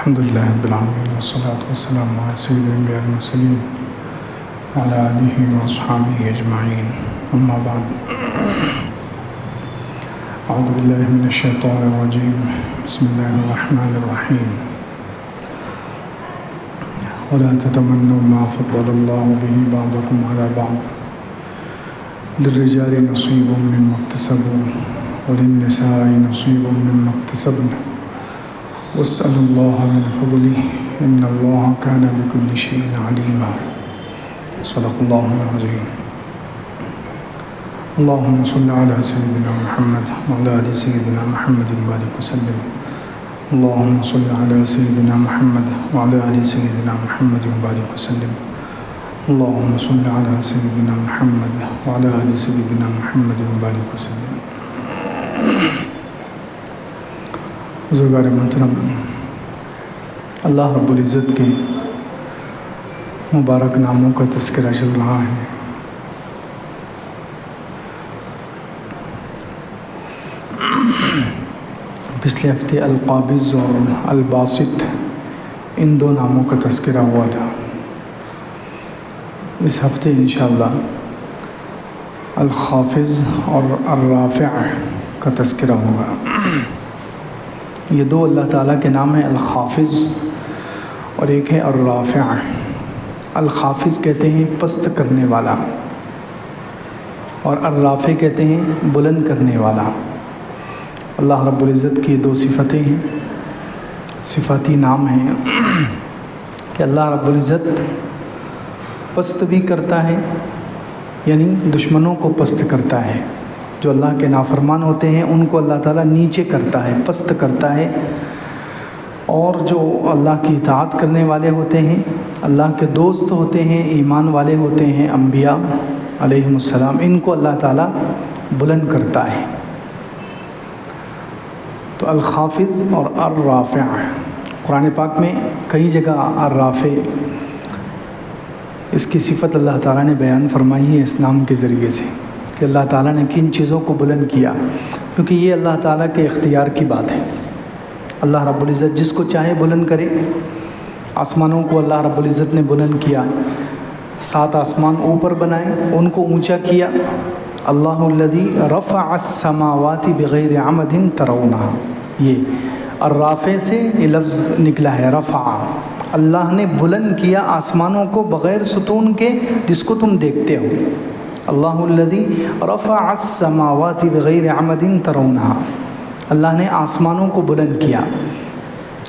الحمد للہ رب العالمین والصلاة والسلام علی سید الانبیاء والمرسلین وعلی آلہ واصحابہ اجمعین اما بعد اعوذ باللہ من الشیطان الرجیم بسم اللہ الرحمن الرحیم ولا تتمنوا ما فضل اللہ به بعضکم علی بعض للرجال نصیب مما اکتسبوا وللنساء نصیب مما اکتسبن واسألوا الله من فضله إن الله كان بكل شيء عليما صدق الله العظيم اللهم صل على سيدنا محمد وعلى آل سيدنا محمد وبارك وسلم اللهم صل على سيدنا محمد وعلى آل سيدنا محمد وبارك وسلم اللهم صل على سيدنا محمد وعلى آل سيدنا محمد وبارك وسلم بزرگار محترم، اللہ رب العزت کے مبارک ناموں کا تذکرہ چل رہا ہے۔ پچھلے ہفتے القابض اور الباسط ان دو ناموں کا تذکرہ ہوا تھا۔ اس ہفتے انشاءاللہ الخافض اور الرافع کا تذکرہ ہوگا۔ یہ دو اللہ تعالیٰ کے نام ہیں، الخافض اور ایک ہے الرافع۔ الخافض کہتے ہیں پست کرنے والا، اور الرافع کہتے ہیں بلند کرنے والا۔ اللہ رب العزت کی دو صفتیں ہیں، صفاتی نام ہیں کہ اللہ رب العزت پست بھی کرتا ہے، یعنی دشمنوں کو پست کرتا ہے۔ جو اللہ کے نافرمان ہوتے ہیں ان کو اللہ تعالیٰ نیچے کرتا ہے، پست کرتا ہے، اور جو اللہ کی اطاعت کرنے والے ہوتے ہیں، اللہ کے دوست ہوتے ہیں، ایمان والے ہوتے ہیں، انبیاء علیہم السلام، ان کو اللہ تعالیٰ بلند کرتا ہے۔ تو الخافض اور الرافع، قرآن پاک میں کئی جگہ الرافع اس کی صفت اللہ تعالیٰ نے بیان فرمائی ہے اس نام کے ذریعے سے، کہ اللہ تعالیٰ نے کن چیزوں کو بلند کیا، کیونکہ یہ اللہ تعالیٰ کے اختیار کی بات ہے۔ اللہ رب العزت جس کو چاہے بلند کرے۔ آسمانوں کو اللہ رب العزت نے بلند کیا، 7 آسمان اوپر بنائے، ان کو اونچا کیا۔ اللہ الذی رفع السماوات بغیر عمد ترونها، یہ الرافع سے یہ لفظ نکلا ہے، رفع۔ اللہ نے بلند کیا آسمانوں کو بغیر ستون کے، جس کو تم دیکھتے ہو۔ اللہ الذی رفع السماوات بغیر عمد ترونها، اللہ نے آسمانوں کو بلند کیا۔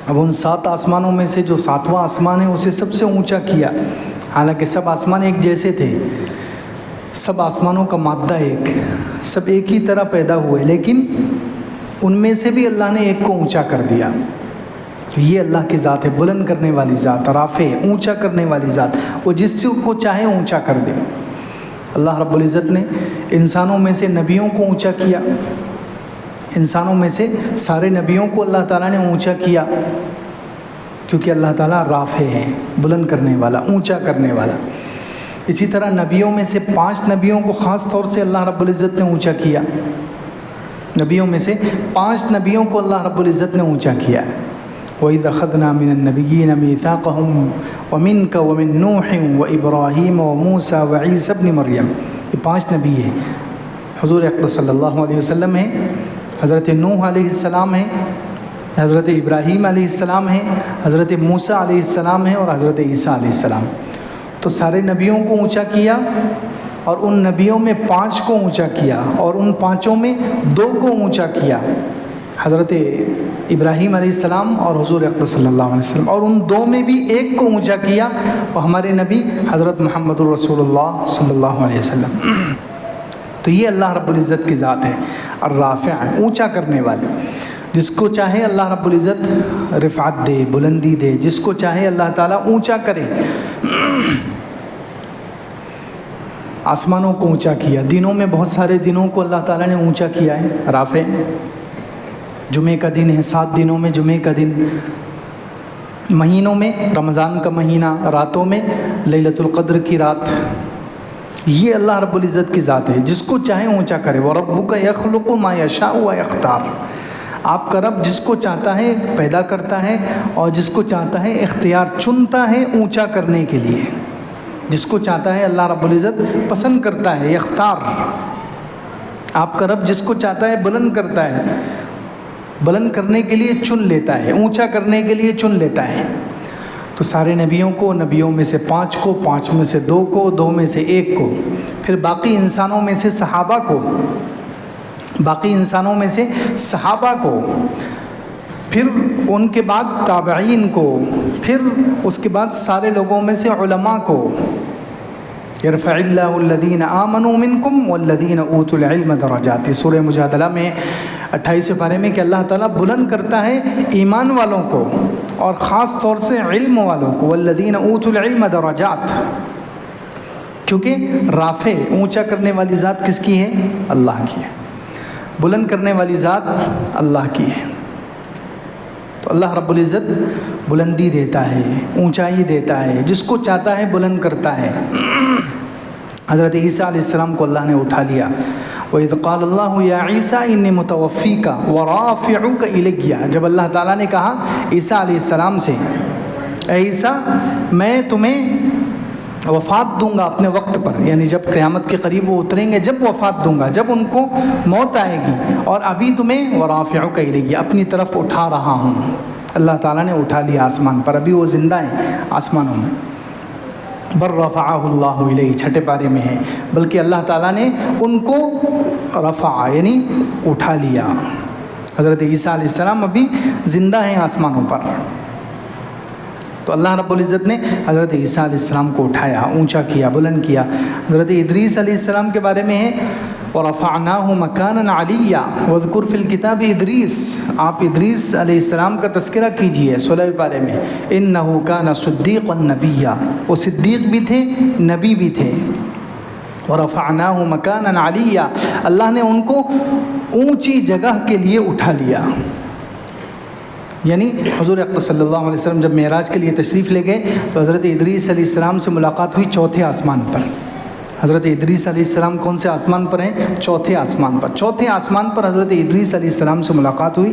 اب ان 7 آسمانوں میں سے جو 7واں آسمان ہے اسے سب سے اونچا کیا، حالانکہ سب آسمان ایک جیسے تھے، سب آسمانوں کا مادہ ایک، سب ایک ہی طرح پیدا ہوئے، لیکن ان میں سے بھی اللہ نے ایک کو اونچا کر دیا۔ تو یہ اللہ کی ذات ہے، بلند کرنے والی ذات، رافع، اونچا کرنے والی ذات، وہ جس کو چاہے اونچا کر دے۔ اللہ رب العزت نے انسانوں میں سے نبیوں کو اونچا کیا، انسانوں میں سے سارے نبیوں کو اللہ تعالیٰ نے اونچا کیا، کیونکہ اللہ تعالیٰ رافع ہے، بلند کرنے والا، اونچا کرنے والا۔ اسی طرح نبیوں میں سے 5 نبیوں کو خاص طور سے اللہ رب العزت نے اونچا کیا، نبیوں میں سے 5 نبیوں کو اللہ رب العزت نے اونچا کیا۔ وَإِذْ أَخَذْنَا مِنَ النَّبِيِّينَ مِيثَاقَهُمْ وَمِنْكَ وَمِن نُوحٍ وَإِبْرَاهِيمَ وَمُوسَىٰ وَعِيسَىٰ ابْنِ مَرْيَمَ، یہ 5 نبی ہیں۔ حضور اقدس صلی اللہ علیہ وسلم ہیں، حضرت نوح علیہ السلام ہیں، حضرت ابراہیم علیہ السلام ہیں، حضرت موسیٰ علیہ السلام ہیں، اور حضرت عیسیٰ علیہ السلام۔ تو سارے نبیوں کو اونچا کیا، اور ان نبیوں میں 5 کو اونچا کیا، اور ان 5 میں 2 کو اونچا کیا، حضرت ابراہیم علیہ السلام اور حضور اقدس صلی اللہ علیہ وسلم، اور ان 2 میں بھی 1 کو اونچا کیا، اور ہمارے نبی حضرت محمد الرسول اللہ صلی اللہ علیہ وسلم۔ تو یہ اللہ رب العزت کی ذات ہے، الرافع، اونچا کرنے والی۔ جس کو چاہے اللہ رب العزت رفعت دے، بلندی دے، جس کو چاہے اللہ تعالیٰ اونچا کرے۔ آسمانوں کو اونچا کیا، دنوں میں بہت سارے دنوں کو اللہ تعالیٰ نے اونچا کیا ہے، رافع۔ جمعے کا دن ہے، 7 دنوں میں جمعے کا دن، مہینوں میں رمضان کا مہینہ، راتوں میں لیلۃ القدر کی رات، یہ اللہ رب العزت کی ذات ہے، جس کو چاہے اونچا کرے۔ وَرَبُّكَ يَخْلُقُ مَا يَشَاءُ وَيَخْتَارُ، آپ کا رب جس کو چاہتا ہے پیدا کرتا ہے اور جس کو چاہتا ہے اختیار چنتا ہے اونچا کرنے کے لیے. جس کو چاہتا ہے اللہ رب العزت پسند کرتا ہے یختار. آپ کا رب جس کو چاہتا ہے بلند کرتا ہے, بلند کرنے کے لیے چن لیتا ہے, اونچا کرنے کے لیے چن لیتا ہے. تو سارے نبیوں کو, نبیوں میں سے 5 کو, 5 میں سے 2 کو, 2 میں سے 1 کو, پھر باقی انسانوں میں سے صحابہ کو, باقی انسانوں میں سے صحابہ کو, پھر ان کے بعد تابعین کو, پھر اس کے بعد سارے لوگوں میں سے علماء کو. یرفع اللہ الذین آمنوا منکم والذین اوتوا العلم درجات. سورہ مجادلہ میں 28 پارے میں کہ اللہ تعالیٰ بلند کرتا ہے ایمان والوں کو اور خاص طور سے علم والوں کو. والذین اوتوا العلم درجات, کیونکہ رافع اونچا کرنے والی ذات کس کی ہے؟ اللہ کی ہے. بلند کرنے والی ذات اللہ کی ہے. تو اللہ رب العزت بلندی دیتا ہے, اونچائی دیتا ہے, جس کو چاہتا ہے بلند کرتا ہے. حضرت عیسیٰ علیہ السلام کو اللہ نے اٹھا لیا. وَإِذْ قَالَ اللَّهُ يَا عِيسَىٰ إِنِّي مُتَوَفِّيكَ وَرَافِعُكَ إِلَيَّ. جب اللہ تعالیٰ نے کہا عیسیٰ علیہ السلام سے, اے عیسیٰ میں تمہیں وفات دوں گا اپنے وقت پر, یعنی جب قیامت کے قریب وہ اتریں گے, جب وفات دوں گا, جب ان کو موت آئے گی, اور ابھی تمہیں وَرَافِعُكَ إِلَيَّ اپنی طرف اٹھا رہا ہوں. اللہ تعالیٰ نے اٹھا لیا آسمان پر, ابھی وہ زندہ ہیں آسمانوں میں. بر رفعہ اللہ الیہ 6 پارے میں ہے, بلکہ اللہ تعالیٰ نے ان کو رفع یعنی اٹھا لیا. حضرت عیسیٰ علیہ السلام ابھی زندہ ہیں آسمانوں پر. تو اللہ رب العزت نے حضرت عیسیٰ علیہ السلام کو اٹھایا, اونچا کیا, بلند کیا. حضرت ادریس علیہ السلام کے بارے میں ہے وَرَفَعْنَاهُ مَكَانًا عَلِيًّا وَاذْكُرْ فِي الْكِتَابِ ادریس. آپ ادریس علیہ السلام کا تذکرہ کیجئے 16 پارے میں. إِنَّهُ كَانَ صِدِّيقًا نَبِيًّا, وہ صدیق بھی تھے, نبی بھی تھے. وَرَفَعْنَاهُ مَكَانًا عَلِيًّا, اللہ نے ان کو اونچی جگہ کے لیے اٹھا لیا. یعنی حضور اقدس صلی اللہ علیہ وسلم جب معراج کے لیے تشریف لے گئے تو حضرت ادریس علیہ السلام سے ملاقات ہوئی 4تھے آسمان پر. حضرت ادریس علیہ السلام کون سے آسمان پر ہیں؟ 4تھے آسمان پر. 4تھے آسمان پر حضرت ادریس علیہ السلام سے ملاقات ہوئی.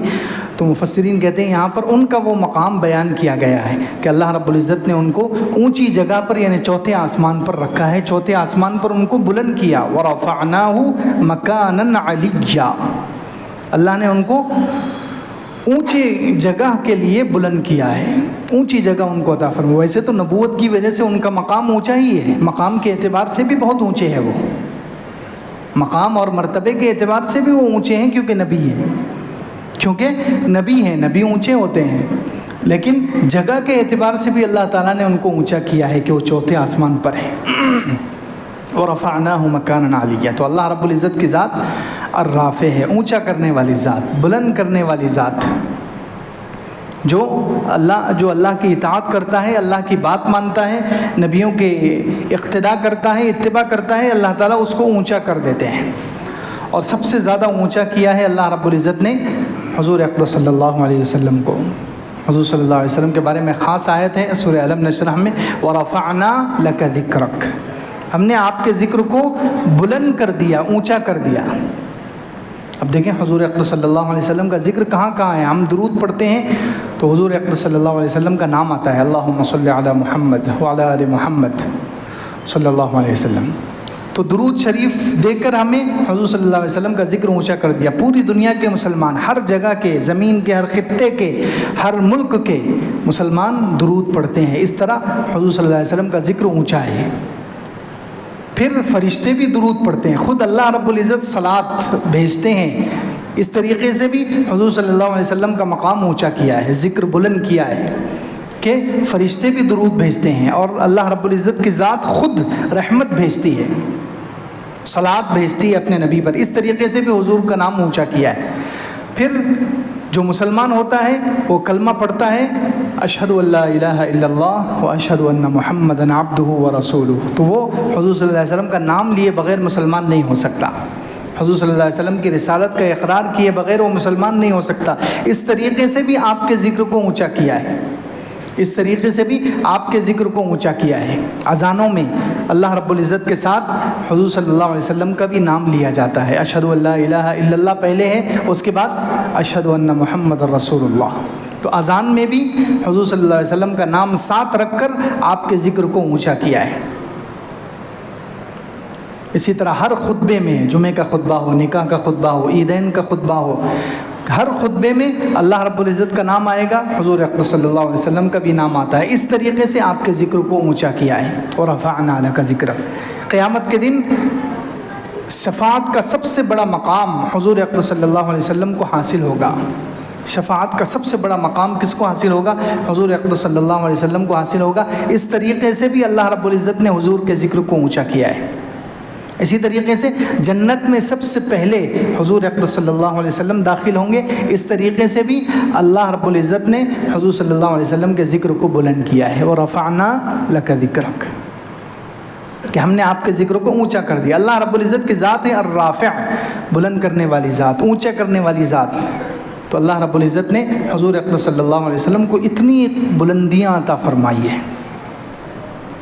تو مفسرین کہتے ہیں یہاں پر ان کا وہ مقام بیان کیا گیا ہے کہ اللہ رب العزت نے ان کو اونچی جگہ پر یعنی 4تھے آسمان پر رکھا ہے, 4تھے آسمان پر ان کو بلند کیا. وَرَفَعْنَاهُ مَكَانًا عَلِيًّا, اللہ نے ان کو اونچی جگہ کے لیے بلند کیا ہے, اونچی جگہ ان کو عطا فرمائی. ویسے تو نبوت کی وجہ سے ان کا مقام اونچا ہی ہے, مقام کے اعتبار سے بھی بہت اونچے ہیں وہ, مقام اور مرتبے کے اعتبار سے بھی وہ اونچے ہیں کیونکہ نبی ہیں, کیونکہ نبی ہیں, نبی اونچے ہوتے ہیں. لیکن جگہ کے اعتبار سے بھی اللہ تعالیٰ نے ان کو اونچا کیا ہے کہ وہ 4تھے آسمان پر ہیں. وَرَفَعْنَاهُ مَكَانًا عَلِيًّا. تو اللہ رب العزت کی ذات الرافع ہے, اونچا کرنے والی ذات, بلند کرنے والی ذات. جو اللہ کی اطاعت کرتا ہے, اللہ کی بات مانتا ہے, نبیوں کے اقتداء کرتا ہے, اتباع کرتا ہے, اللہ تعالیٰ اس کو اونچا کر دیتے ہیں. اور سب سے زیادہ اونچا کیا ہے اللہ رب العزت نے حضور اقدس صلی اللہ علیہ وسلم کو. حضور صلی اللہ علیہ وسلم کے بارے میں خاص آیت ہے سورہ علم نشرح میں, وَرَفَعْنَا لَكَ ذِكْرَكَ, ہم نے آپ کے ذکر کو بلند کر دیا, اونچا کر دیا. اب دیکھیں حضور اقدس صلی اللہ علیہ وسلم کا ذکر کہاں کہاں ہے. ہم درود پڑھتے ہیں تو حضور اقدس صلی اللہ علیہ وسلم کا نام آتا ہے, اللہم صلی علی محمد وعلی آل محمد صلی اللہ علیہ وسلم. تو درود شریف دے کر ہمیں حضور صلی اللہ علیہ وسلم کا ذکر اونچا کر دیا. پوری دنیا کے مسلمان, ہر جگہ کے, زمین کے ہر خطے کے, ہر ملک کے مسلمان درود پڑھتے ہیں. اس طرح حضور صلی اللہ علیہ وسلم کا ذکر اونچا ہے. پھر فرشتے بھی درود پڑھتے ہیں, خود اللہ رب العزت صلات بھیجتے ہیں. اس طریقے سے بھی حضور صلی اللہ علیہ وسلم کا مقام اونچا کیا ہے, ذکر بلند کیا ہے کہ فرشتے بھی درود بھیجتے ہیں, اور اللہ رب العزت کی ذات خود رحمت بھیجتی ہے, صلات بھیجتی ہے اپنے نبی پر. اس طریقے سے بھی حضور کا نام اونچا کیا ہے. پھر جو مسلمان ہوتا ہے وہ کلمہ پڑھتا ہے, اشہد ان لا الہ الا اللہ و اشہد ان محمدًا عبدہ و رسولہ, تو وہ حضور صلی اللہ علیہ وسلم کا نام لیے بغیر مسلمان نہیں ہو سکتا. حضور صلی اللہ علیہ وسلم کی رسالت کا اقرار کیے بغیر وہ مسلمان نہیں ہو سکتا. اس طریقے سے بھی آپ کے ذکر کو اونچا کیا ہے. اس طریقے سے بھی آپ کے ذکر کو اونچا کیا ہے۔ اذانوں میں اللہ رب العزت کے ساتھ حضور صلی اللہ علیہ وسلم کا بھی نام لیا جاتا ہے۔ اشہد ان لا الہ الا اللہ پہلے ہے، اس کے بعد اشہد ان محمد رسول اللہ۔ تو اذان میں بھی حضور صلی اللہ علیہ وسلم کا نام ساتھ رکھ کر آپ کے ذکر کو اونچا کیا ہے۔ اسی طرح ہر خطبے میں، جمعہ کا خطبہ ہو، نکاح کا خطبہ ہو، عیدین کا خطبہ ہو، ہر خطبے میں اللہ رب العزت کا نام آئے گا، حضور اقدس صلی اللہ علیہ وسلم کا بھی نام آتا ہے۔ اس طریقے سے آپ کے ذکر کو اونچا کیا ہے۔ اور رفعنا لک ذکرک، قیامت کے دن شفاعت کا سب سے بڑا مقام حضور اقدس صلی اللہ علیہ وسلم کو حاصل ہوگا۔ شفاعت کا سب سے بڑا مقام کس کو حاصل ہوگا؟ حضور اقدس صلی اللہ علیہ وسلم کو حاصل ہوگا۔ اس طریقے سے بھی اللہ رب العزت نے حضور کے ذکر کو اونچا کیا ہے۔ اسی طریقے سے جنت میں سب سے پہلے حضور اقدس صلی اللہ علیہ وسلم داخل ہوں گے۔ اس طریقے سے بھی اللہ رب العزت نے حضور صلی اللہ علیہ وسلم کے ذکر کو بلند کیا ہے۔ وَرَفَعْنَا لَكَ ذِكْرَكَ، کہ ہم نے آپ کے ذکر کو اونچا کر دیا۔ اللہ رب العزت کی ذات ہے الرافع، بلند کرنے والی ذات، اونچا کرنے والی ذات۔ تو اللہ رب العزت نے حضور اقدس صلی اللہ علیہ وسلم کو اتنی بلندیاں عطا فرمائی ہیں۔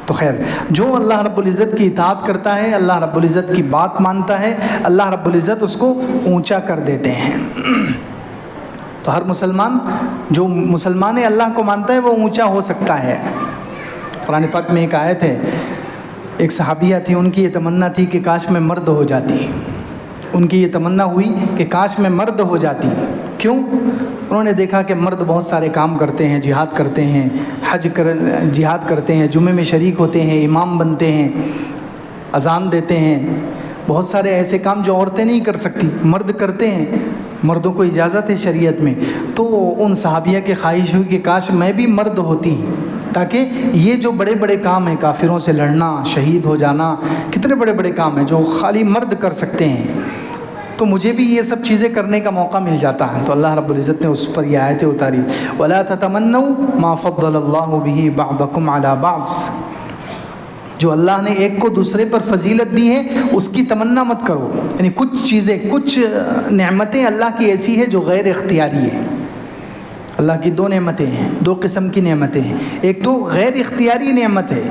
تو خیر، جو اللہ رب العزت کی اطاعت کرتا ہے، اللہ رب العزت کی بات مانتا ہے، اللہ رب العزت اس کو اونچا کر دیتے ہیں۔ تو ہر مسلمان، جو مسلمان اللہ کو مانتا ہے، وہ اونچا ہو سکتا ہے۔ قرآن پاک میں ایک آیت ہے، ایک صحابیہ تھی، ان کی یہ تمنا تھی کہ کاش میں مرد ہو جاتی۔ ان کی یہ تمنا ہوئی کہ کاش میں مرد ہو جاتی۔ کیوں؟ انہوں نے دیکھا کہ مرد بہت سارے کام کرتے ہیں، جہاد کرتے ہیں، جہاد کرتے ہیں، جمعے میں شریک ہوتے ہیں، امام بنتے ہیں، اذان دیتے ہیں، بہت سارے ایسے کام جو عورتیں نہیں کر سکتی، مرد کرتے ہیں، مردوں کو اجازت ہے شریعت میں۔ تو ان صحابیہ کی خواہش ہوئی کہ کاش میں بھی مرد ہوتی، تاکہ یہ جو بڑے بڑے کام ہیں، کافروں سے لڑنا، شہید ہو جانا، کتنے بڑے بڑے کام ہیں جو خالی مرد کر سکتے ہیں، تو مجھے بھی یہ سب چیزیں کرنے کا موقع مل جاتا ہے۔ تو اللہ رب العزت نے اس پر یہ آیتیں اتاری، وَلَا تَتَمَنَّوْا مَا فَضَّلَ اللَّهُ بِهِ بَعْضَكُمْ عَلَى بَعْضٍ، جو اللہ نے ایک کو دوسرے پر فضیلت دی ہے اس کی تمنا مت کرو۔ یعنی کچھ چیزیں، کچھ نعمتیں اللہ کی ایسی ہے جو غیر اختیاری ہے۔ اللہ کی دو نعمتیں ہیں، دو قسم کی نعمتیں ہیں۔ ایک تو غیر اختیاری نعمت ہے،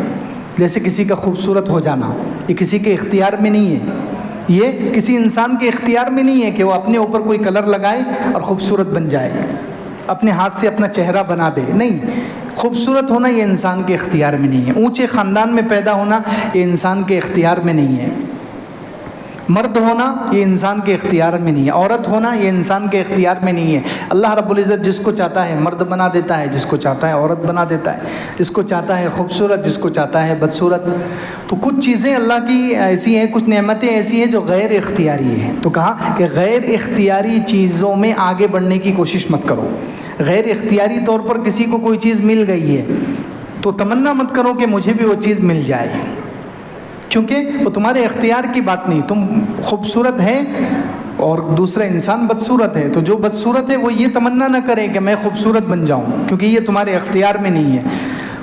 جیسے کسی کا خوبصورت ہو جانا، یہ کسی کے اختیار میں نہیں ہے، یہ کسی انسان کے اختیار میں نہیں ہے کہ وہ اپنے اوپر کوئی کلر لگائے اور خوبصورت بن جائے، اپنے ہاتھ سے اپنا چہرہ بنا دے، نہیں۔ خوبصورت ہونا یہ انسان کے اختیار میں نہیں ہے، اونچے خاندان میں پیدا ہونا یہ انسان کے اختیار میں نہیں ہے، مرد ہونا یہ انسان کے اختیار میں نہیں ہے، عورت ہونا یہ انسان کے اختیار میں نہیں ہے۔ اللہ رب العزت جس کو چاہتا ہے مرد بنا دیتا ہے، جس کو چاہتا ہے عورت بنا دیتا ہے، جس کو چاہتا ہے خوبصورت، جس کو چاہتا ہے بدصورت۔ تو کچھ چیزیں اللہ کی ایسی ہیں، کچھ نعمتیں ایسی ہیں جو غیر اختیاری ہیں۔ تو کہا کہ غیر اختیاری چیزوں میں آگے بڑھنے کی کوشش مت کرو۔ غیر اختیاری طور پر کسی کو کوئی چیز مل گئی ہے تو تمنا مت کرو کہ مجھے بھی وہ چیز مل جائے، کیونکہ وہ تمہارے اختیار کی بات نہیں۔ تم خوبصورت ہے اور دوسرا انسان بدصورت ہے، تو جو بدصورت ہے وہ یہ تمنا نہ کرے کہ میں خوبصورت بن جاؤں، کیونکہ یہ تمہارے اختیار میں نہیں ہے۔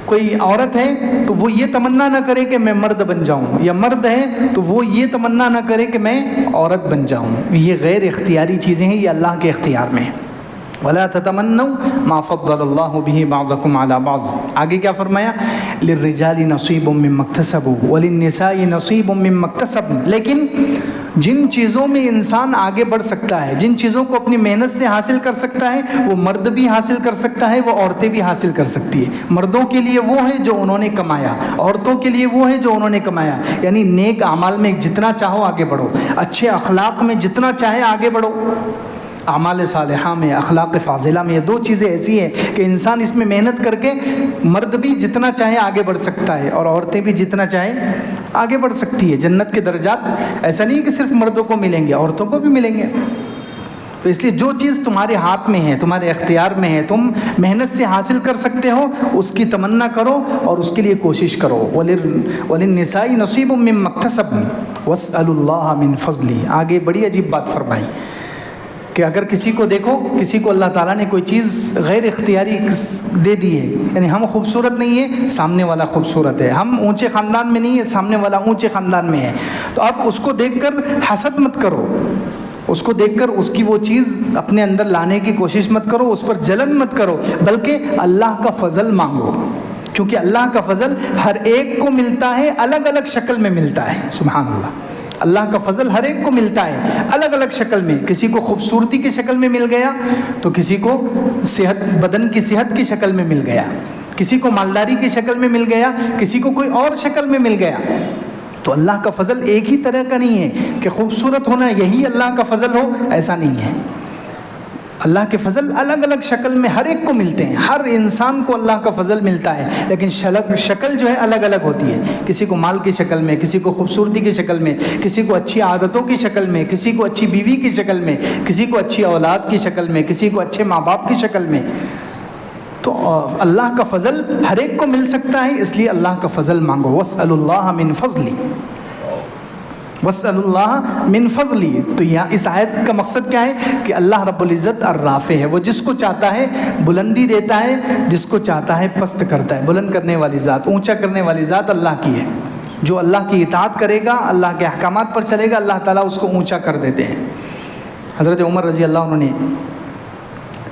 کوئی عورت ہے تو وہ یہ تمنا نہ کرے کہ میں مرد بن جاؤں، یا مرد ہے تو وہ یہ تمنا نہ کرے کہ میں عورت بن جاؤں۔ یہ غیر اختیاری چیزیں ہیں، یہ اللہ کے اختیار میں ہیں۔ وَلَا تَتَمَنَّوْا مَا فَضَّلَ اللَّهُ بِهِ بَعْضَكُمْ عَلَى بَعْضٍ، آگے کیا فرمایا؟ لِلرِّجَالِ نَصِيبٌ مِّمَّا اكْتَسَبُوا وَلِلنِّسَاءِ نَصِيبٌ مِّمَّا اكْتَسَبْنَ، لیکن جن چیزوں میں انسان آگے بڑھ سکتا ہے، جن چیزوں کو اپنی محنت سے حاصل کر سکتا ہے، وہ مرد بھی حاصل کر سکتا ہے، وہ عورتیں بھی حاصل کر سکتی ہے۔ مردوں کے لیے وہ ہے جو انہوں نے کمایا، عورتوں کے لیے وہ ہے جو انہوں نے کمایا۔ یعنی نیک اعمال میں جتنا چاہو آگے بڑھو، اچھے اخلاق میں جتنا چاہے آگے بڑھو، اعمال صالحہ میں، اخلاق فاضلہ میں، یہ دو چیزیں ایسی ہیں کہ انسان اس میں محنت کر کے مرد بھی جتنا چاہے آگے بڑھ سکتا ہے اور عورتیں بھی جتنا چاہے آگے بڑھ سکتی ہے۔ جنت کے درجات ایسا نہیں کہ صرف مردوں کو ملیں گے، عورتوں کو بھی ملیں گے۔ تو اس لیے جو چیز تمہارے ہاتھ میں ہے، تمہارے اختیار میں ہے، تم محنت سے حاصل کر سکتے ہو، اس کی تمنا کرو اور اس کے لیے کوشش کرو۔ وَلِلنِّسَاءِ نَصِيبٌ مِّمَّا اكْتَسَبْنَ وَاسْأَلُوا اللَّهَ مِن فَضْلِهِ، آگے بڑی عجیب بات فرمائی کہ اگر کسی کو دیکھو، کسی کو اللہ تعالیٰ نے کوئی چیز غیر اختیاری دے دی ہے، یعنی ہم خوبصورت نہیں ہے، سامنے والا خوبصورت ہے، ہم اونچے خاندان میں نہیں ہے، سامنے والا اونچے خاندان میں ہے، تو اب اس کو دیکھ کر حسد مت کرو، اس کو دیکھ کر اس کی وہ چیز اپنے اندر لانے کی کوشش مت کرو، اس پر جلن مت کرو، بلکہ اللہ کا فضل مانگو، کیونکہ اللہ کا فضل ہر ایک کو ملتا ہے، الگ الگ شکل میں ملتا ہے۔ سبحان اللہ، اللہ کا فضل ہر ایک کو ملتا ہے الگ الگ شکل میں۔ کسی کو خوبصورتی کی شکل میں مل گیا تو کسی کو صحت، بدن کی صحت کی شکل میں مل گیا، کسی کو مالداری کی شکل میں مل گیا، کسی کو کوئی اور شکل میں مل گیا۔ تو اللہ کا فضل ایک ہی طرح کا نہیں ہے کہ خوبصورت ہونا یہی اللہ کا فضل ہو، ایسا نہیں ہے۔ اللہ کے فضل الگ الگ شکل میں ہر ایک کو ملتے ہیں، ہر انسان کو اللہ کا فضل ملتا ہے، لیکن شکل جو ہے الگ الگ ہوتی ہے۔ کسی کو مال کی شکل میں، کسی کو خوبصورتی کی شکل میں، کسی کو اچھی عادتوں کی شکل میں، کسی کو اچھی بیوی کی شکل میں، کسی کو اچھی اولاد کی شکل میں، کسی کو اچھے ماں باپ کی شکل میں۔ تو اللہ کا فضل ہر ایک کو مل سکتا ہے، اس لیے اللہ کا فضل مانگو۔ وَاسْأَلُوا اللَّهَ مِن فَضْلِهِ، وَاسْأَلُوا اللَّهَ مِن فَضْلِهِ۔ تو یہاں اس آیت کا مقصد کیا ہے کہ اللہ رب العزت الرافع ہے، وہ جس کو چاہتا ہے بلندی دیتا ہے، جس کو چاہتا ہے پست کرتا ہے۔ بلند کرنے والی ذات، اونچا کرنے والی ذات اللہ کی ہے۔ جو اللہ کی اطاعت کرے گا، اللہ کے احکامات پر چلے گا، اللہ تعالیٰ اس کو اونچا کر دیتے ہیں۔ حضرت عمر رضی اللہ عنہ نے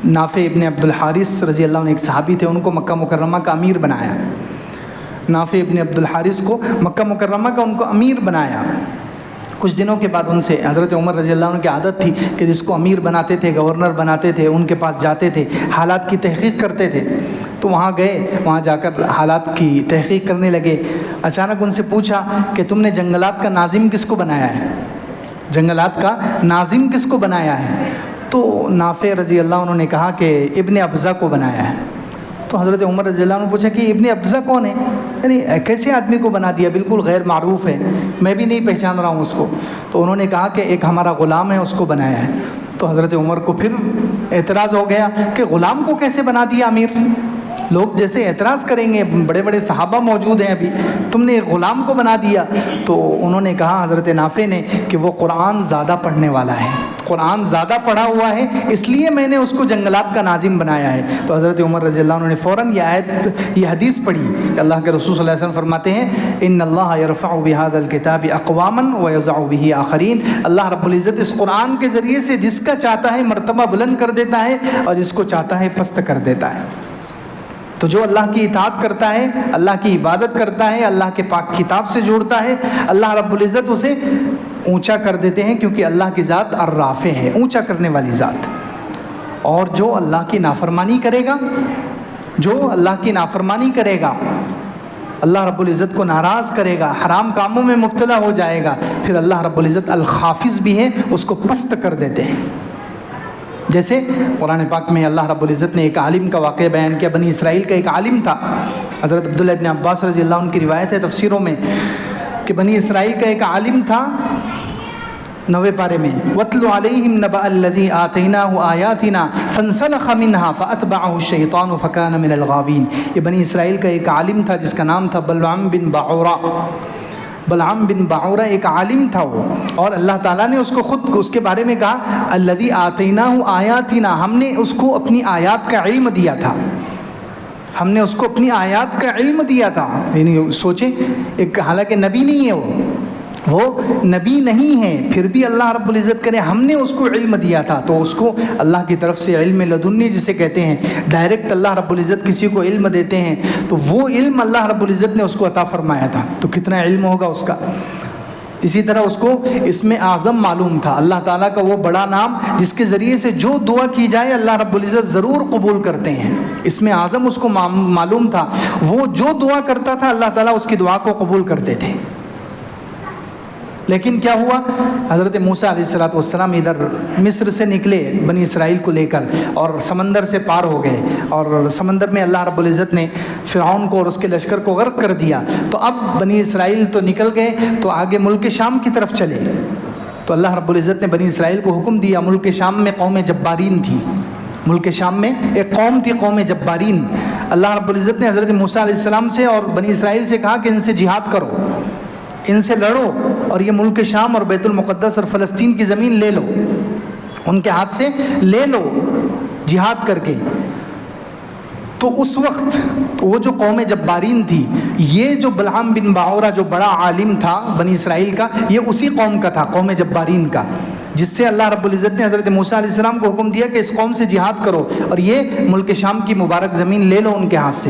نافع ابن عبد الحارث رضی اللہ عنہ ایک صحابی تھے، ان کو مکہ مکرمہ کا امیر بنایا۔ نافع ابن عبد الحارث کو مکہ مکرمہ کا ان کو امیر بنایا۔ کچھ دنوں کے بعد ان سے حضرت عمر رضی اللہ عنہ کی عادت تھی کہ جس کو امیر بناتے تھے، گورنر بناتے تھے، ان کے پاس جاتے تھے، حالات کی تحقیق کرتے تھے۔ تو وہاں گئے، وہاں جا کر حالات کی تحقیق کرنے لگے۔ اچانک ان سے پوچھا کہ تم نے جنگلات کا ناظم کس کو بنایا ہے؟ جنگلات کا ناظم کس کو بنایا ہے؟ تو نافع رضی اللہ عنہ نے کہا کہ ابن ابزہ کو بنایا ہے۔ تو حضرت عمر رضی اللہ عنہ نے پوچھا کہ ابن ابزہ کون ہے؟ یعنی کیسے آدمی کو بنا دیا، بالکل غیر معروف ہے، میں بھی نہیں پہچان رہا ہوں اس کو۔ تو انہوں نے کہا کہ ایک ہمارا غلام ہے، اس کو بنایا ہے۔ تو حضرت عمر کو پھر اعتراض ہو گیا کہ غلام کو کیسے بنا دیا امیر؟ لوگ جیسے اعتراض کریں گے، بڑے بڑے صحابہ موجود ہیں ابھی، تم نے ایک غلام کو بنا دیا۔ تو انہوں نے کہا حضرت نافع نے کہ وہ قرآن زیادہ پڑھنے والا ہے، قرآن زیادہ پڑھا ہوا ہے، اس لیے میں نے اس کو جنگلات کا ناظم بنایا ہے۔ تو حضرت عمر رضی اللہ عنہ نے فوراً یہ حدیث پڑھی کہ اللہ کے رسول صلی اللہ علیہ وسلم فرماتے ہیں ان اللہ یرفع بهذا الکتاب اقواما ویضع به آخرین۔ اللہ رب العزت اس قرآن کے ذریعے سے جس کا چاہتا ہے مرتبہ بلند کر دیتا ہے اور جس کو چاہتا ہے پست کر دیتا ہے۔ تو جو اللہ کی اطاعت کرتا ہے، اللہ کی عبادت کرتا ہے، اللہ کے پاک کتاب سے جوڑتا ہے، اللہ رب العزت اسے اونچا کر دیتے ہیں، کیونکہ اللہ کی ذات الرافع ہے، اونچا کرنے والی ذات۔ اور جو اللہ کی نافرمانی کرے گا، جو اللہ کی نافرمانی کرے گا، اللہ رب العزت کو ناراض کرے گا، حرام کاموں میں مبتلا ہو جائے گا، پھر اللہ رب العزت الخافض بھی ہے، اس کو پست کر دیتے ہیں۔ جیسے قرآن پاک میں اللہ رب العزت نے ایک عالم کا واقعہ بیان کیا۔ بنی اسرائیل کا ایک عالم تھا، حضرت عبداللہ ابن عباس رضی اللہ عنہ کی روایت ہے تفسیروں میں کہ بنی اسرائیل کا ایک عالم تھا، 9ویں پارے میں وَاتْلُ عَلَيْهِمْ نَبَأَ الَّذِي آتَيْنَاهُ آيَاتِنَا فَانْسَلَخَ مِنْهَا فَأَتْبَعَهُ الشَّيْطَانُ فَكَانَ مِنَ الْغَاوِينَ۔ یہ بنی اسرائیل کا ایک عالم تھا جس کا نام تھا بلعام بن باعورہ۔ بلعام بن باعورہ ایک عالم تھا وہ، اور اللہ تعالیٰ نے اس کو خود اس کے بارے میں کہا الذی آتیناہ آیاتنا، ہم نے اس کو اپنی آیات کا علم دیا تھا، ہم نے اس کو اپنی آیات کا علم دیا تھا۔ یعنی سوچیں، ایک حالانکہ نبی نہیں ہے، وہ نبی نہیں ہے، پھر بھی اللہ رب العزت کرے ہم نے اس کو علم دیا تھا۔ تو اس کو اللہ کی طرف سے علم لدنی جسے کہتے ہیں، ڈائریکٹ اللہ رب العزت کسی کو علم دیتے ہیں، تو وہ علم اللہ رب العزت نے اس کو عطا فرمایا تھا۔ تو کتنا علم ہوگا اس کا۔ اسی طرح اس کو اسم اعظم معلوم تھا، اللہ تعالیٰ کا وہ بڑا نام جس کے ذریعے سے جو دعا کی جائے اللہ رب العزت ضرور قبول کرتے ہیں، اسم اعظم اس کو معلوم تھا، وہ جو دعا کرتا تھا اللہ تعالیٰ اس کی دعا کو قبول کرتے تھے۔ لیکن کیا ہوا، حضرت موسیٰ علیہ السلام ادھر مصر سے نکلے بنی اسرائیل کو لے کر، اور سمندر سے پار ہو گئے، اور سمندر میں اللہ رب العزت نے فرعون کو اور اس کے لشکر کو غرق کر دیا۔ تو اب بنی اسرائیل تو نکل گئے، تو آگے ملک شام کی طرف چلے۔ تو اللہ رب العزت نے بنی اسرائیل کو حکم دیا، ملک شام میں قوم جبارین تھی، ملک شام میں ایک قوم تھی قوم جبارین۔ اللہ رب العزت نے حضرت موسیٰ علیہ السلام سے اور بنی اسرائیل سے کہا کہ ان سے جہاد کرو، ان سے لڑو، اور یہ ملک شام اور بیت المقدس اور فلسطین کی زمین لے لو، ان کے ہاتھ سے لے لو جہاد کر کے۔ تو اس وقت وہ جو قوم جبارین تھی، یہ جو بلعام بن باعورہ جو بڑا عالم تھا بنی اسرائیل کا، یہ اسی قوم کا تھا، قوم جبارین کا، جس سے اللہ رب العزت نے حضرت موسیٰ علیہ السلام کو حکم دیا کہ اس قوم سے جہاد کرو اور یہ ملک شام کی مبارک زمین لے لو ان کے ہاتھ سے.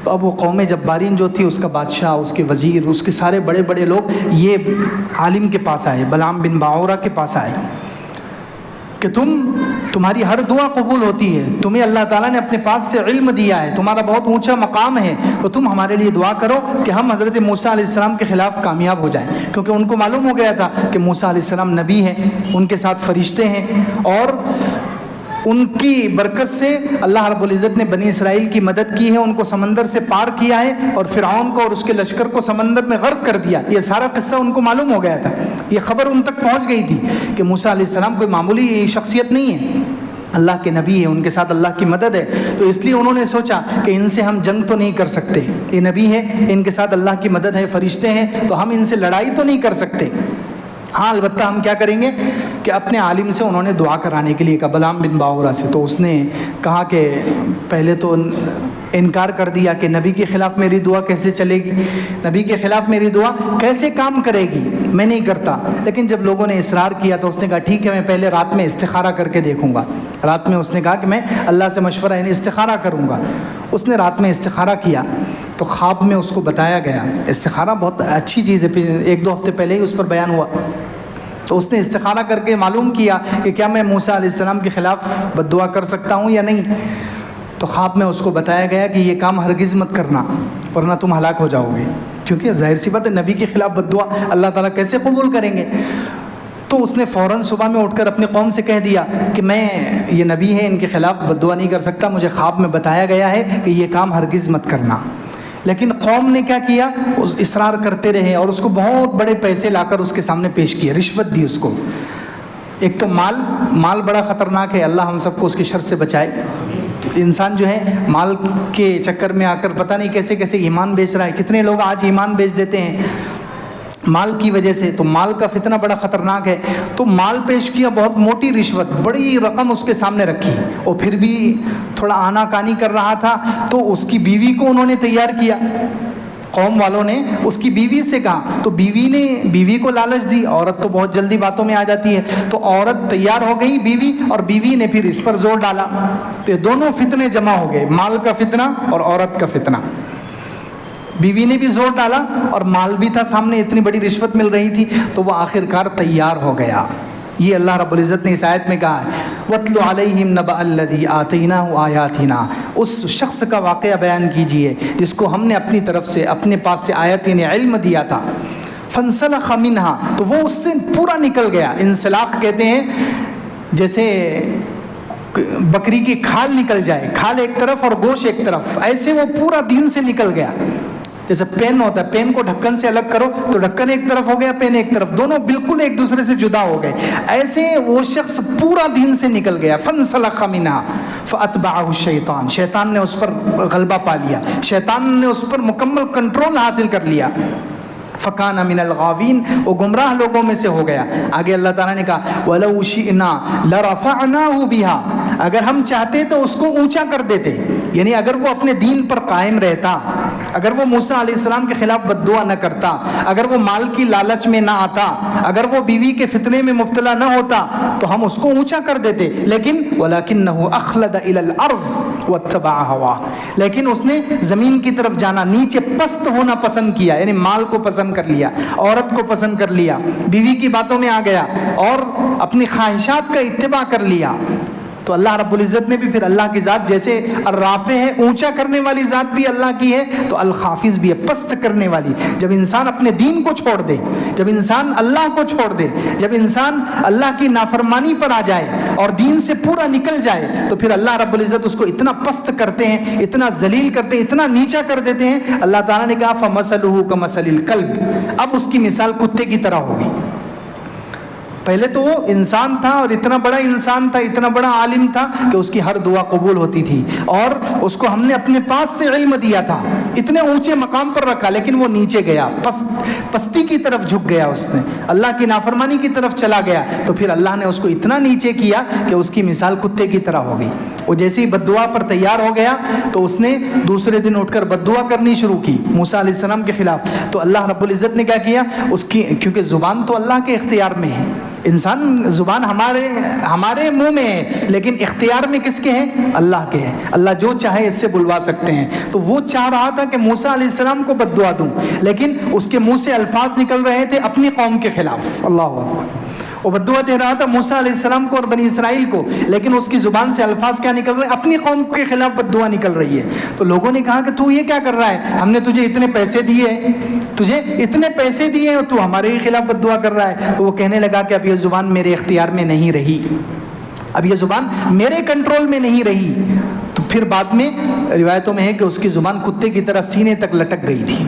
تو اب وہ قوم جبارین جو تھی، اس کا بادشاہ، اس کے وزیر، اس کے سارے بڑے بڑے لوگ یہ عالم کے پاس آئے، بلعام بن باعورہ کے پاس آئے کہ تمہاری ہر دعا قبول ہوتی ہے، تمہیں اللہ تعالیٰ نے اپنے پاس سے علم دیا ہے، تمہارا بہت اونچا مقام ہے، تو تم ہمارے لیے دعا کرو کہ ہم حضرت موسیٰ علیہ السلام کے خلاف کامیاب ہو جائیں. کیونکہ ان کو معلوم ہو گیا تھا کہ موسیٰ علیہ السلام نبی ہیں، ان کے ساتھ فرشتے ہیں، اور ان کی برکت سے اللہ رب العزت نے بنی اسرائیل کی مدد کی ہے، ان کو سمندر سے پار کیا ہے اور فرعون کو اور اس کے لشکر کو سمندر میں غرق کر دیا. یہ سارا قصہ ان کو معلوم ہو گیا تھا، یہ خبر ان تک پہنچ گئی تھی کہ موسیٰ علیہ السلام کوئی معمولی شخصیت نہیں ہے، اللہ کے نبی ہے، ان کے ساتھ اللہ کی مدد ہے. تو اس لیے انہوں نے سوچا کہ ان سے ہم جنگ تو نہیں کر سکتے، یہ نبی ہے، ان کے ساتھ اللہ کی مدد ہے، فرشتے ہیں، تو ہم ان سے لڑائی تو نہیں کر سکتے. ہاں البتہ ہم کیا کریں گے کہ اپنے عالم سے انہوں نے دعا کرانے کے لیے کہا، بلعام بن باعورہ سے. تو اس نے کہا کہ پہلے تو انکار کر دیا کہ نبی کے خلاف میری دعا کیسے چلے گی، نبی کے خلاف میری دعا کیسے کام کرے گی، میں نہیں کرتا. لیکن جب لوگوں نے اصرار کیا تو اس نے کہا ٹھیک ہے، میں پہلے رات میں استخارہ کر کے دیکھوں گا. رات میں اس نے کہا کہ میں اللہ سے مشورہ یعنی استخارہ کروں گا. اس نے رات میں استخارہ کیا تو خواب میں اس کو بتایا گیا. استخارہ بہت اچھی چیز ہے، 1-2 ہفتے پہلے ہی اس پر بیان ہوا. تو اس نے استخارہ کر کے معلوم کیا کہ کیا میں موسیٰ علیہ السلام کے خلاف بد دعا کر سکتا ہوں یا نہیں. تو خواب میں اس کو بتایا گیا کہ یہ کام ہرگز مت کرنا ورنہ تم ہلاک ہو جاؤ گے. کیونکہ ظاہر سی بات ہے، نبی کے خلاف بد دعا اللہ تعالیٰ کیسے قبول کریں گے. تو اس نے فوراً صبح میں اٹھ کر اپنی قوم سے کہہ دیا کہ میں یہ نبی ہے، ان کے خلاف بد دعا نہیں کر سکتا، مجھے خواب میں بتایا گیا ہے کہ یہ کام ہرگز مت کرنا. لیکن قوم نے کیا کیا، اصرار کرتے رہے اور اس کو بہت بڑے پیسے لا کر اس کے سامنے پیش کیے، رشوت دی اس کو. ایک تو مال بڑا خطرناک ہے، اللہ ہم سب کو اس کی شر سے بچائے. تو انسان جو ہے مال کے چکر میں آ کر پتہ نہیں کیسے کیسے ایمان بیچ رہا ہے. کتنے لوگ آج ایمان بیچ دیتے ہیں مال کی وجہ سے. تو مال کا فتنہ بڑا خطرناک ہے. تو مال پیش کیا، بہت موٹی رشوت، بڑی رقم اس کے سامنے رکھی، اور پھر بھی تھوڑا آنا کانی کر رہا تھا. تو اس کی بیوی کو انہوں نے تیار کیا، قوم والوں نے اس کی بیوی سے کہا. تو بیوی نے بیوی کو لالچ دی. عورت تو بہت جلدی باتوں میں آ جاتی ہے. تو عورت تیار ہو گئی بیوی، اور بیوی نے پھر اس پر زور ڈالا. تو یہ دونوں فتنے جمع ہو گئے، مال کا فتنہ اور عورت کا فتنہ. بیوی نے بھی زور ڈالا اور مال بھی تھا سامنے، اتنی بڑی رشوت مل رہی تھی. تو وہ آخرکار تیار ہو گیا. یہ اللہ رب العزت نے اس آیت میں کہا ہے، وَاتْلُ عَلَيْهِمْ نَبَأَ الَّذِي آتَيْنَاهُ آيَاتِنَا. اس شخص کا واقعہ بیان کیجئے جس کو ہم نے اپنی طرف سے اپنے پاس سے آیاتین علم دیا تھا. فَانْسَلَخَ مِنْهَا، تو وہ اس سے پورا نکل گیا. انسلاخ کہتے ہیں جیسے بکری کی کھال نکل جائے، کھال ایک طرف اور گوشت ایک طرف، ایسے وہ پورا دین سے نکل گیا. جیسے پین ہوتا ہے، پین کو ڈھکن سے الگ کرو تو ڈھکن ایک طرف ہو گیا، پین ایک طرف، دونوں بالکل ایک دوسرے سے جدا ہو گئے. ایسے وہ شخص پورا دین سے نکل گیا. فَانْسَلَخَ مِنْهَا فَأَتْبَعَهُ الشَّيْطَانُ، شیطان نے اس پر غلبہ پا لیا، شیطان نے اس پر مکمل کنٹرول حاصل کر لیا. فَكَانَ مِنَ الْغَاوِينَ، وہ گمراہ لوگوں میں سے ہو گیا. آگے اللہ تعالیٰ نے کہا وَلَوْ شِئْنَا لَرَفَعْنَاهُ بِهَا، اگر ہم چاہتے تو اس کو اونچا کر دیتے. یعنی اگر وہ اپنے دین پر قائم رہتا، اگر وہ موسیٰ علیہ السلام کے خلاف بد دعا نہ کرتا، اگر وہ مال کی لالچ میں نہ آتا، اگر وہ بیوی کے فتنے میں مبتلا نہ ہوتا، تو ہم اس کو اونچا کر دیتے. لیکن وَلَكِنَّهُ أَخْلَدَ إِلَى الْأَرْضِ وَاتَّبَعَ هَوَاهُ، لیکن اس نے زمین کی طرف جانا، نیچے پست ہونا پسند کیا. یعنی مال کو پسند کر لیا، عورت کو پسند کر لیا، بیوی کی باتوں میں آ گیا اور اپنی خواہشات کا اتباع کر لیا. تو اللہ رب العزت نے بھی پھر اللہ کی ذات جیسے الرافع ہے، اونچا کرنے والی ذات بھی اللہ کی ہے، تو الخافض بھی ہے، پست کرنے والی. جب انسان اپنے دین کو چھوڑ دے، جب انسان اللہ کو چھوڑ دے، جب انسان اللہ کی نافرمانی پر آ جائے اور دین سے پورا نکل جائے، تو پھر اللہ رب العزت اس کو اتنا پست کرتے ہیں، اتنا ذلیل کرتے ہیں، اتنا نیچا کر دیتے ہیں. اللہ تعالیٰ نے کہا فَمَثَلُهُ كَمَثَلِ الْكَلْبِ، اب اس کی مثال کتے کی طرح ہوگی. پہلے تو وہ انسان تھا اور اتنا بڑا انسان تھا، اتنا بڑا عالم تھا کہ اس کی ہر دعا قبول ہوتی تھی، اور اس کو ہم نے اپنے پاس سے علم دیا تھا، اتنے اونچے مقام پر رکھا. لیکن وہ نیچے گیا، پستی کی طرف جھک گیا، اس نے اللہ کی نافرمانی کی طرف چلا گیا. تو پھر اللہ نے اس کو اتنا نیچے کیا کہ اس کی مثال کتے کی طرح ہو گئی. وہ جیسے ہی بد دعا پر تیار ہو گیا تو اس نے دوسرے دن اٹھ کر بد دعا کرنی شروع کی موسیٰ علیہ السلام کے خلاف. تو اللہ رب العزت نے کیا کیا اس کی، کیونکہ زبان تو اللہ کے اختیار میں ہے، انسان زبان ہمارے منہ میں ہے، لیکن اختیار میں کس کے ہیں؟ اللہ کے ہیں. اللہ جو چاہے اس سے بلوا سکتے ہیں. تو وہ چاہ رہا تھا کہ موسیٰ علیہ السلام کو بد دعا دوں، لیکن اس کے منہ سے الفاظ نکل رہے تھے اپنی قوم کے خلاف. اللہ اکبر. وہ بد دعا دے رہا تھا موسیٰ علیہ السلام کو اور بنی اسرائیل کو، لیکن اس کی زبان سے الفاظ کیا نکل رہے ہیں؟ اپنی قوم کے خلاف بد دعا نکل رہی ہے. تو لوگوں نے کہا کہ تو یہ کیا کر رہا ہے؟ ہم نے تجھے اتنے پیسے دیے اور تو ہمارے ہی خلاف بد دعا کر رہا ہے. تو وہ کہنے لگا کہ اب یہ زبان میرے اختیار میں نہیں رہی، اب یہ زبان میرے کنٹرول میں نہیں رہی. تو پھر بعد میں روایتوں میں ہے کہ اس کی زبان کتے کی طرح سینے تک لٹک گئی تھی.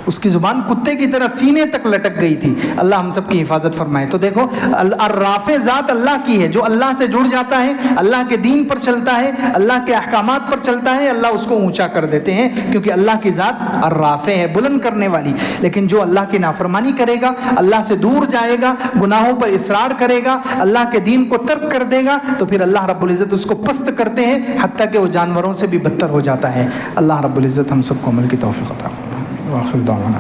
اس کی زبان کتے کی طرح سینے تک لٹک گئی تھی. اللہ ہم سب کی حفاظت فرمائے. تو دیکھو الرافع ذات اللہ کی ہے، جو اللہ سے جڑ جاتا ہے، اللہ کے دین پر چلتا ہے، اللہ کے احکامات پر چلتا ہے، اللہ اس کو اونچا کر دیتے ہیں، کیونکہ اللہ کی ذات الرافع ہے، بلند کرنے والی. لیکن جو اللہ کی نافرمانی کرے گا، اللہ سے دور جائے گا، گناہوں پر اصرار کرے گا، اللہ کے دین کو ترک کر دے گا، تو پھر اللہ رب العزت اس کو پست کرتے ہیں، حتیٰ کہ وہ جانوروں سے بھی بدتر ہو جاتا ہے. اللہ رب العزت ہم سب کو عمل کی توفیق عطا فرمائے. وآخر دعوانا